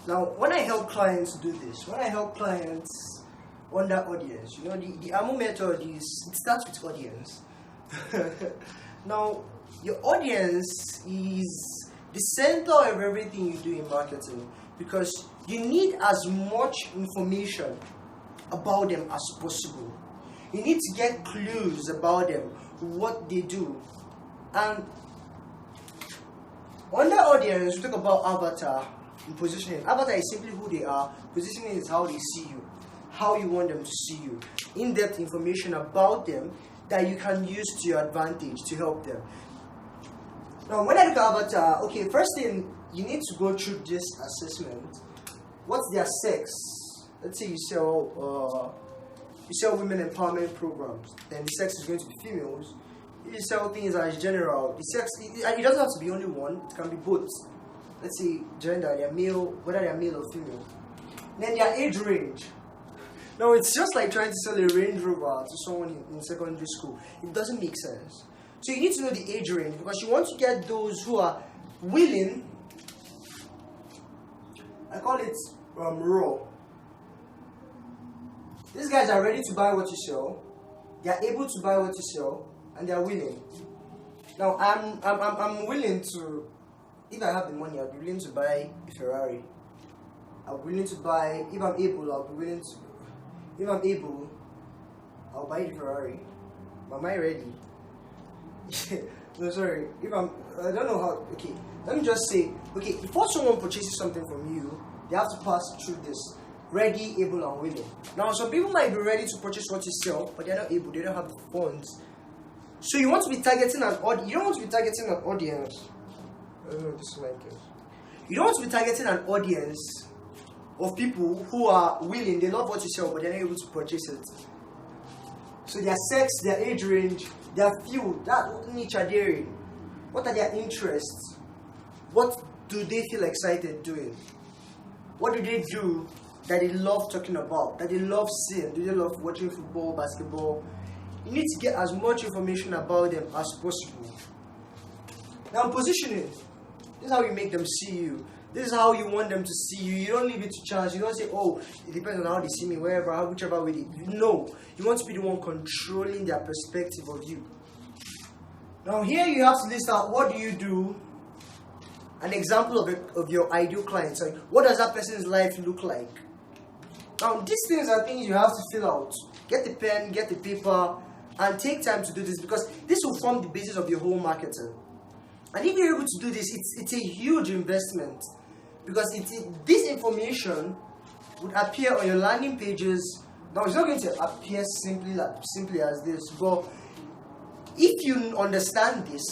Now, when I help clients do this, when I help clients on that audience, the AMO method it starts with audience. Now, your audience is the center of everything you do in marketing, because you need as much information about them as possible. You need to get clues about them, what they do. And on that audience, we talk about avatar and positioning. Avatar is simply who they are. Positioning is how they see you, how you want them to see you. In-depth information about them that you can use to your advantage to help them. Now, when I look at avatar, okay, first thing, you need to go through this assessment. What's their sex? Let's say you sell women empowerment programs, then the sex is going to be females. If you sell things as general, the sex, it doesn't have to be only one, it can be both. Let's say gender, they're male, whether they're male or female. Then their age range. Now, it's just like trying to sell a Range Rover to someone in secondary school. It doesn't make sense. So you need to know the age range, because you want to get those who are willing, I call it raw. These guys are ready to buy what you sell, they are able to buy what you sell, and they are willing. Now, I'm willing to, if I have the money, I'll be willing to buy a Ferrari. I'm willing to buy, if I'm able, I'll buy the Ferrari. Am I ready? No, sorry. I don't know how. Okay, let me just say. Okay, before someone purchases something from you, they have to pass through this: ready, able, and willing. Now, some people might be ready to purchase what you sell, but they're not able. They don't have the funds. So you want to be targeting an audience. You don't want to be targeting an audience. I don't know if this is my case. You don't want to be targeting an audience of people who are willing. They love what you sell, but they're not able to purchase it. So their sex, their age range, their field, what niche are they in? What are their interests? What do they feel excited doing? What do they do that they love talking about, that they love seeing? Do they love watching football, basketball? You need to get as much information about them as possible. Now, positioning. This is how you make them see you. This is how you want them to see you. You don't leave it to chance. You don't say, oh, it depends on how they see me, whichever way they. No. You want to be the one controlling their perspective of you. Now, here you have to list out, what do you do? An example of your ideal client. So, what does that person's life look like? Now, these things are things you have to fill out. Get the pen, get the paper, and take time to do this, because this will form the basis of your whole marketing. And if you're able to do this, it's a huge investment, because this information would appear on your landing pages. Now, it's not going to appear simply as this, but if you understand this,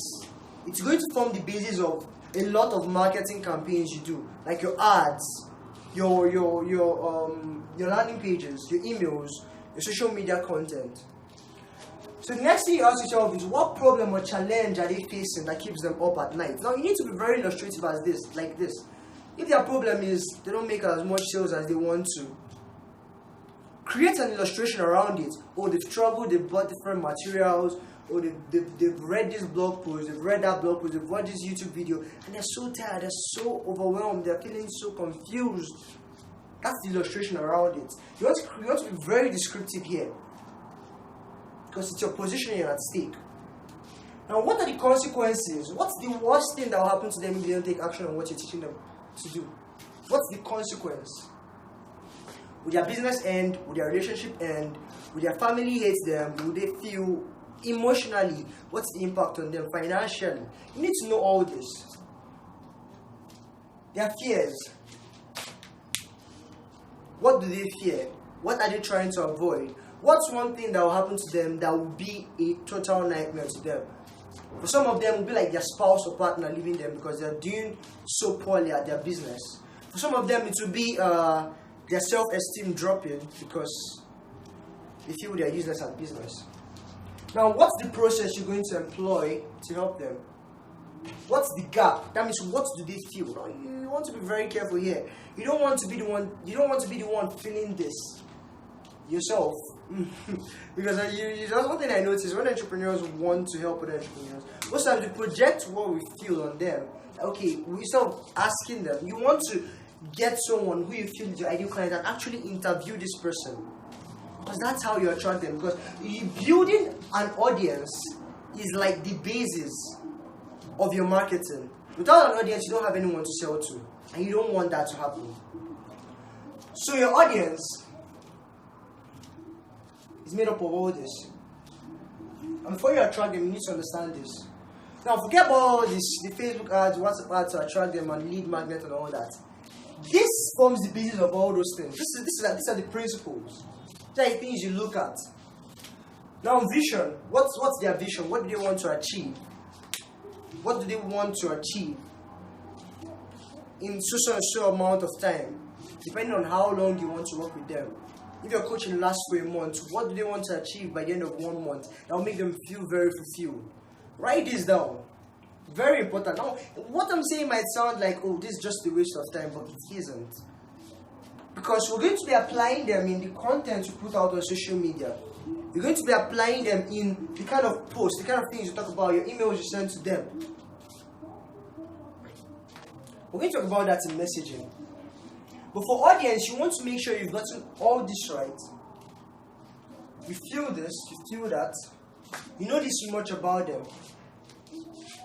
it's going to form the basis of a lot of marketing campaigns you do, like your ads, your landing pages, your emails, your social media content. So the next thing you ask yourself is, what problem or challenge are they facing that keeps them up at night? Now, you need to be very illustrative as this, like this. If their problem is they don't make as much sales as they want to, create an illustration around it. Oh, they've struggled, they've bought different materials, or they've read this blog post, they've read that blog post, they've watched this YouTube video, and they're so tired, they're so overwhelmed, they're feeling so confused. That's the illustration around it. You want to be very descriptive here, because it's your positioning at stake. Now, what are the consequences? What's the worst thing that will happen to them if they don't take action on what you're teaching them to do? What's the consequence? Will their business end? Will their relationship end? Will their family hate them? Will they feel emotionally? What's the impact on them financially? You need to know all this. Their fears. What do they fear? What are they trying to avoid? What's one thing that will happen to them that will be a total nightmare to them? For some of them, it will be like their spouse or partner leaving them because they're doing so poorly at their business. For some of them, it will be their self-esteem dropping because they feel they're useless at business. Now, what's the process you're going to employ to help them? What's the gap? That means, what do they feel? Now, you want to be very careful here. You don't want to be the one. You don't want to be the one feeling this yourself. Because that's one thing I notice when entrepreneurs want to help other entrepreneurs. Most times we project what we feel on them. Okay, we start asking them. You want to get someone who you feel is your ideal client and actually interview this person. Because that's how you attract them. Because building an audience is like the basis of your marketing. Without an audience, you don't have anyone to sell to. And you don't want that to happen. So your audience is made up of all this. And before you attract them, you need to understand this. Now forget about all this, the Facebook ads, WhatsApp ads to attract them and lead magnet and all that. This forms the basis of all those things. These are the principles. These are the things you look at. Now vision. What's their vision? What do they want to achieve? What do they want to achieve in so amount of time? Depending on how long you want to work with them. If your coaching lasts for a month, what do they want to achieve by the end of 1 month? That will make them feel very fulfilled. Write this down. Very important. Now, what I'm saying might sound like, oh, this is just a waste of time, but it isn't. Because we're going to be applying them in the content you put out on social media. You're going to be applying them in the kind of posts, the kind of things you talk about, your emails you send to them. We're going to talk about that in messaging. But for audience, you want to make sure you've gotten all this right. You feel this, you feel that. You know this much about them.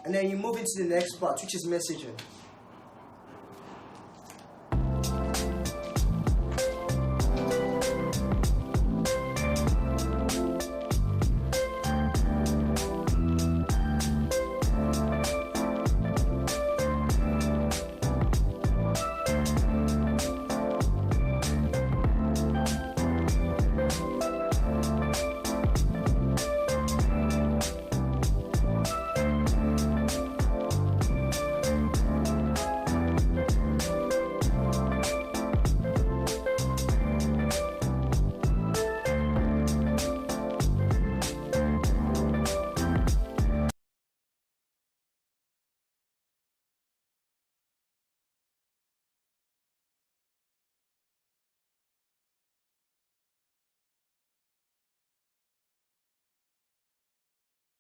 And then you move into the next part, which is messaging.